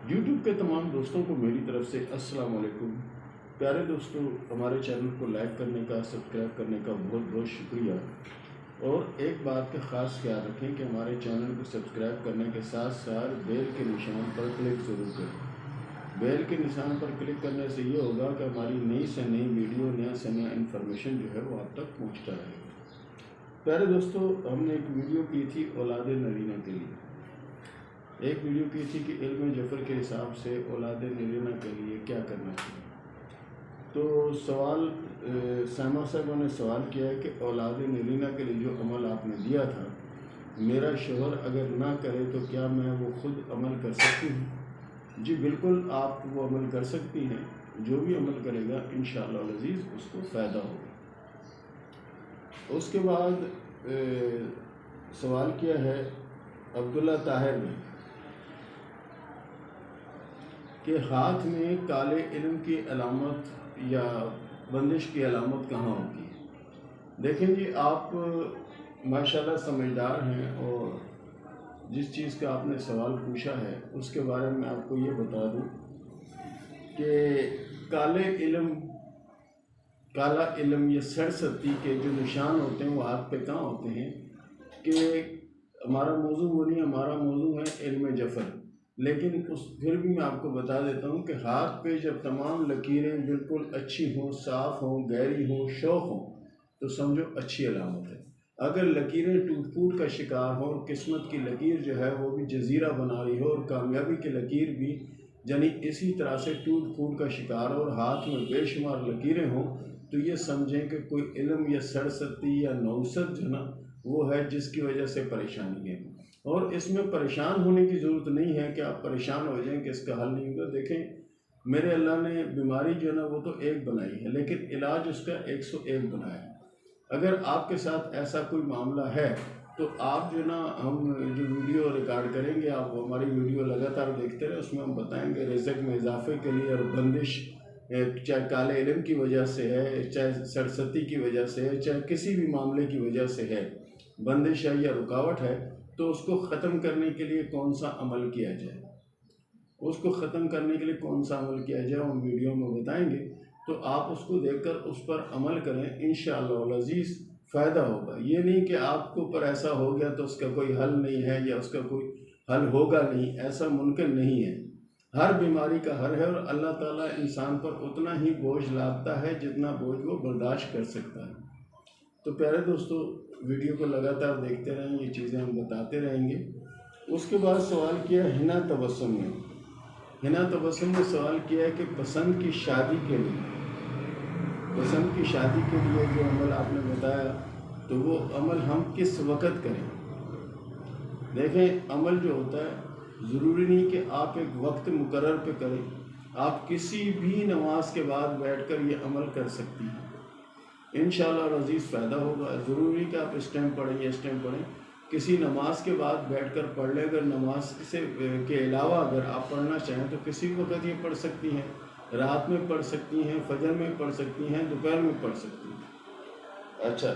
YouTube کے تمام دوستوں کو میری طرف سے السلام علیکم۔ پیارے دوستوں، ہمارے چینل کو لائک کرنے کا، سبسکرائب کرنے کا بہت بہت شکریہ۔ اور ایک بات کا خاص خیال رکھیں کہ ہمارے چینل کو سبسکرائب کرنے کے ساتھ ساتھ بیل کے نشان پر کلک ضرور کریں۔ بیل کے نشان پر کلک کرنے سے یہ ہوگا کہ ہماری نئی سے نئی ویڈیو، نیا سے نیا انفارمیشن جو ہے وہ آپ تک پہنچتا رہے گا۔ پیارے دوستوں، ہم نے ایک ویڈیو کی تھی اولاد نرینہ کے لیے، ایک ویڈیو کی تھی کہ علم جفر کے حساب سے اولاد نرینہ کے لیے کیا کرنا چاہیے۔ تو سوال سائمہ صاحبہ نے سوال کیا ہے کہ اولاد نرینہ کے لیے جو عمل آپ نے دیا تھا، میرا شوہر اگر نہ کرے تو کیا میں وہ خود عمل کر سکتی ہوں؟ جی بالکل، آپ وہ عمل کر سکتی ہیں۔ جو بھی عمل کرے گا انشاءاللہ العزیز اس کو فائدہ ہوگا۔ اس کے بعد سوال کیا ہے عبداللہ طاہر نے کہ ہاتھ میں کالے علم کی علامت یا بندش کی علامت کہاں ہوتی ہے؟ دیکھیں جی، آپ ماشاءاللہ سمجھدار ہیں، اور جس چیز کا آپ نے سوال پوچھا ہے اس کے بارے میں آپ کو یہ بتا دوں کہ کالا علم یا سرستی کے جو نشان ہوتے ہیں وہ ہاتھ پہ کہاں ہوتے ہیں؟ کہ ہمارا موضوع وہ نہیں، ہمارا موضوع ہے علم جفر، لیکن پھر بھی میں آپ کو بتا دیتا ہوں کہ ہاتھ پہ جب تمام لکیریں بالکل اچھی ہوں، صاف ہوں، گہری ہوں، شوق ہوں تو سمجھو اچھی علامت ہے۔ اگر لکیریں ٹوٹ پھوٹ کا شکار ہوں اور قسمت کی لکیر جو ہے وہ بھی جزیرہ بنا رہی ہو اور کامیابی کی لکیر بھی یعنی اسی طرح سے ٹوٹ پھوٹ کا شکار ہو اور ہاتھ میں بے شمار لکیریں ہوں تو یہ سمجھیں کہ کوئی علم یا سرستی یا نوست جو نا وہ ہے جس کی وجہ سے پریشانی ہے۔ اور اس میں پریشان ہونے کی ضرورت نہیں ہے کہ آپ پریشان ہو جائیں کہ اس کا حل نہیں ہوگا۔ دیکھیں، میرے اللہ نے بیماری جو ہے نا وہ تو ایک بنائی ہے، لیکن علاج اس کا 101 بنایا ہے۔ اگر آپ کے ساتھ ایسا کوئی معاملہ ہے تو آپ جو نا ہم جو ویڈیو ریکارڈ کریں گے، آپ ہماری ویڈیو لگاتار دیکھتے رہے، اس میں ہم بتائیں گے رزق میں اضافے کے لیے اور بندش، چاہے کالے علم کی وجہ سے ہے، چاہے سرستی کی وجہ سے ہے، چاہے کسی بھی معاملے کی وجہ سے ہے، بندش ہے یا رکاوٹ ہے، تو اس کو ختم کرنے کے لیے کون سا عمل کیا جائے، اس کو ختم کرنے کے لیے کون سا عمل کیا جائے ہم ویڈیو میں بتائیں گے۔ تو آپ اس کو دیکھ کر اس پر عمل کریں، انشاءاللہ العزیز فائدہ ہوگا۔ یہ نہیں کہ آپ کو پر ایسا ہو گیا تو اس کا کوئی حل نہیں ہے یا اس کا کوئی حل ہوگا نہیں، ایسا ممکن نہیں ہے۔ ہر بیماری کا حل ہے، اور اللہ تعالیٰ انسان پر اتنا ہی بوجھ لاتا ہے جتنا بوجھ وہ برداشت کر سکتا ہے۔ تو پیارے دوستو، ویڈیو کو لگاتار دیکھتے رہیں، یہ چیزیں ہم بتاتے رہیں گے۔ اس کے بعد سوال کیا حنا تبسم نے، حنا تبسم نے سوال کیا ہے کہ پسند کی شادی کے لیے جو عمل آپ نے بتایا تو وہ عمل ہم کس وقت کریں؟ دیکھیں، عمل جو ہوتا ہے ضروری نہیں کہ آپ ایک وقت مقرر پہ کریں، آپ کسی بھی نماز کے بعد بیٹھ کر یہ عمل کر سکتی ہیں، انشاءاللہ العزیز فائدہ ہوگا۔ ضروری کہ آپ اس ٹائم پڑھیں یا اس ٹائم پڑھیں، کسی نماز کے بعد بیٹھ کر پڑھ لیں۔ اگر نماز کے علاوہ اگر آپ پڑھنا چاہیں تو کسی وقت یہ پڑھ سکتی ہیں، رات میں پڑھ سکتی ہیں، فجر میں پڑھ سکتی ہیں، دوپہر میں پڑھ سکتی ہیں۔ اچھا،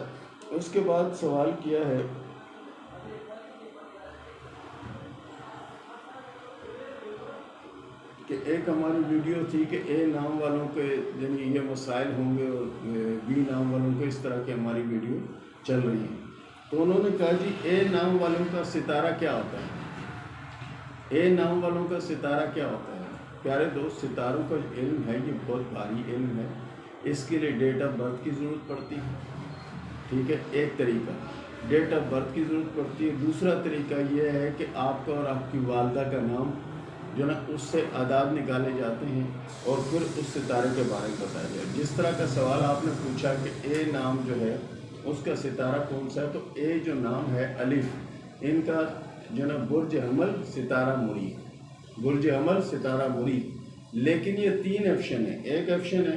اس کے بعد سوال کیا ہے کہ ایک ہماری ویڈیو تھی کہ اے نام والوں کے یعنی یہ مسائل ہوں گے اور بی نام والوں کے، اس طرح کی ہماری ویڈیو چل رہی ہیں۔ تو انہوں نے کہا جی اے نام والوں کا ستارہ کیا ہوتا ہے؟ اے نام والوں کا ستارہ کیا ہوتا ہے؟ پیارے دوست، ستاروں کا علم ہے یہ بہت بھاری علم ہے، اس کے لیے ڈیٹ آف برتھ کی ضرورت پڑتی ہے، ٹھیک ہے، ایک طریقہ ڈیٹ آف برتھ کی ضرورت پڑتی ہے۔ دوسرا طریقہ یہ ہے کہ آپ کا اور آپ کی والدہ کا نام جو نا اس سے اعداد نکالے جاتے ہیں اور پھر اس ستارے کے بارے میں بتایا جائے۔ جس طرح کا سوال آپ نے پوچھا کہ اے نام جو ہے اس کا ستارہ کون سا ہے، تو اے جو نام ہے الف، ان کا جو نا برج حمل ستارہ مرید، برج حمل ستارہ مرید۔ لیکن یہ 3 آپشن ہیں۔ ایک آپشن ہے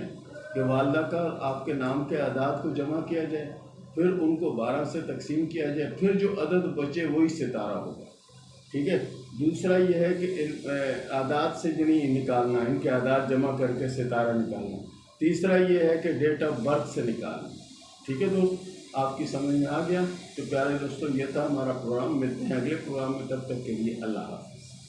کہ والدہ کا آپ کے نام کے اعداد کو جمع کیا جائے، پھر ان کو 12 سے تقسیم کیا جائے، پھر جو عدد بچے وہی ستارہ ہوگا، ٹھیک ہے۔ دوسرا یہ ہے کہ اعداد سے نکالنا، ان کے اعداد جمع کر کے ستارہ نکالنا۔ تیسرا یہ ہے کہ ڈیٹ آف برتھ سے نکالنا، ٹھیک ہے دوست، آپ کی سمجھ میں آ گیا؟ تو پیارے دوستوں، یہ تھا ہمارا پروگرام، ملتے ہیں اگلے پروگرام میں، تب تک کے لیے اللہ حافظ۔